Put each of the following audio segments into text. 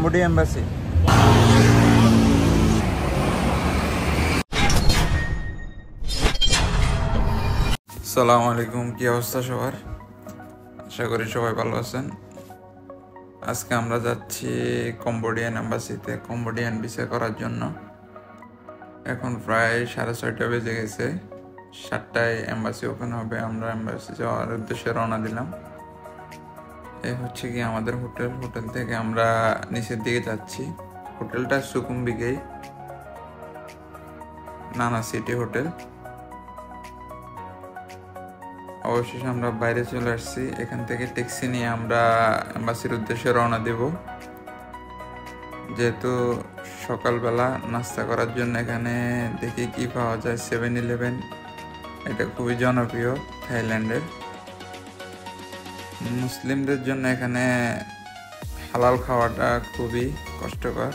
Cambodia embassy. আসসালামু আলাইকুম, কি অবস্থা সবার? আশা করি সবাই ভালো আছেন। আজকে আমরা যাচ্ছি কম্বোডিয়ান এম্বাসিতে কম্বোডিয়ান ভিসা করার জন্য। এখন প্রায় 6:30 বেজে গেছে। 7টায় এম্বাসি ওপেন হবে। আমরা এম্বাসি যাওয়ার উদ্দেশ্যে রওনা দিলাম। এই হচ্ছে কি আমাদের হোটেল থেকে আমরা নিচের দিকে যাচ্ছি। হোটেলটা সুকুম্বিকেই, নানা সিটি হোটেল। অবশেষে আমরা বাইরে চলে আসছি। এখান থেকে ট্যাক্সি নিয়ে আমরা এম্বাসির উদ্দেশ্যে রওনা দেব। যেহেতু সকালবেলা নাস্তা করার জন্য এখানে দেখি কি পাওয়া যায়। 7-Eleven, এটা খুবই জনপ্রিয় থাইল্যান্ডের। মুসলিমদের জন্য এখানে হালাল খাওয়াটা খুবই কষ্টকর।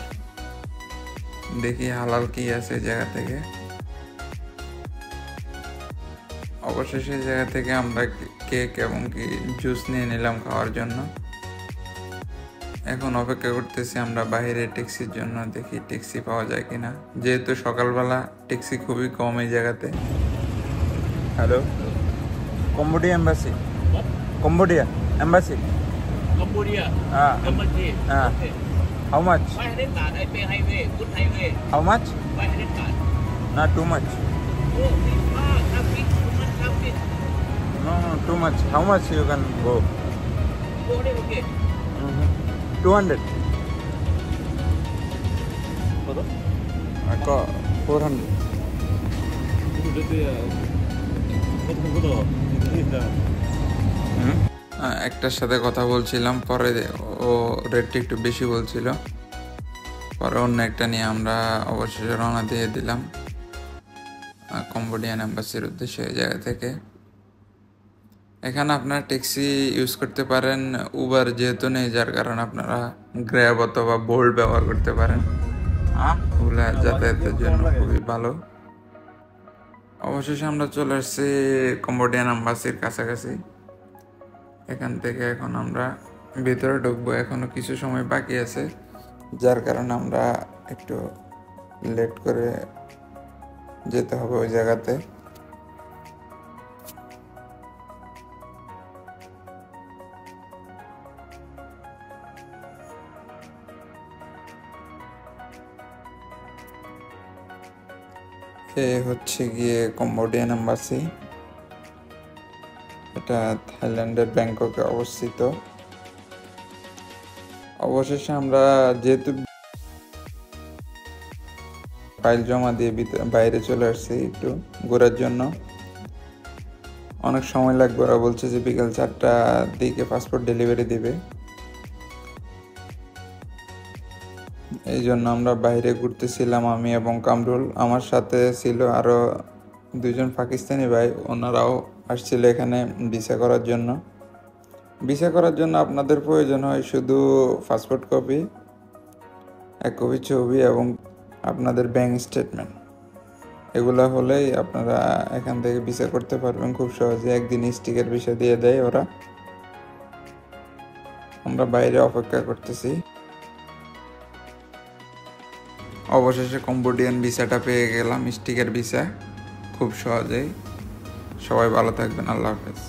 দেখি হালাল কি আছে জায়গা থেকে। অবশেষে জায়গা থেকে আমরা কেক এবং কি জুস নিয়ে নিলাম খাওয়ার জন্য। এখন অপেক্ষা করতেছি আমরা বাইরে ট্যাক্সির জন্য, দেখি ট্যাক্সি পাওয়া যায় কিনা। যেহেতু সকালবেলা ট্যাক্সি খুবই কম এই জায়গাতে। Hello, Cambodia embassy. Cambodia embassy. Cambodia. Embassy. Okay. How much? 500 baht. I pay highway. Good highway. How much? 500 baht. Not too much. Oh, this far. Traffic. Too much traffic. No, too much. How much you can go? 400 okay. 200. I got 400. একটার সাথে কথা বলছিলাম, পরে ও রেটটা একটু বেশি বলছিল। পরে অন্য একটা নিয়ে আমরা অবশেষে রওনা দিয়ে দিলাম কম্বোডিয়ান এম্বাসির উদ্দেশ্যে এই জায়গা থেকে। এখানে আপনারা ট্যাক্সি ইউজ করতে পারেন। উবার যেহেতু নেই, যার কারণে আপনারা গ্র্যাব অথবা বোল্ট ব্যবহার করতে পারেন। ওগুলা যাতায়াতের জন্য খুবই ভালো। অবশেষে আমরা চলে আসছি কম্বোডিয়ান এম্বাসির কাছাকাছি। এখান থেকে এখন আমরা ভিতরে ঢুকবো। এখনো কিছু সময় বাকি আছে, যার কারণে আমরা একটু লেট করে যেতে হবে ওই জায়গাতে। এ হচ্ছে গিয়ে কম্বোডিয়ান এম্বাসি। এটা থাইল্যান্ডের ব্যাংককে অবস্থিত। অবশেষে আমরা যেহেতু ফাইল জমা দিয়ে বাইরে চলে আসছি একটু ঘোরার জন্য। অনেক সময় লাগবে, ওরা বলছে যে বিকাল 4টার দিকে পাসপোর্ট ডেলিভারি দিবে। এই জন্য আমরা বাইরে ঘুরতেছিলাম, আমি এবং কামরুল। আমার সাথে ছিল আরো 2জন পাকিস্তানি ভাই, ওনারাও আসছিল এখানে ভিসা করার জন্য। ভিসা করার জন্য আপনাদের প্রয়োজন হয় শুধু পাসপোর্ট কপি, 1 কপি ছবি এবং আপনাদের ব্যাংক স্টেটমেন্ট। এগুলো হলেই আপনারা এখান থেকে ভিসা করতে পারবেন খুব সহজে। একদিন স্টিকার ভিসা দিয়ে দেয় ওরা। আমরা বাইরে অপেক্ষা করতেছি। অবশেষে কম্বোডিয়ান ভিসাটা পেয়ে গেলাম, স্টিকার ভিসা, খুব সহজেই। সবাই ভালো থাকবেন। আল্লাহ হাফেজ।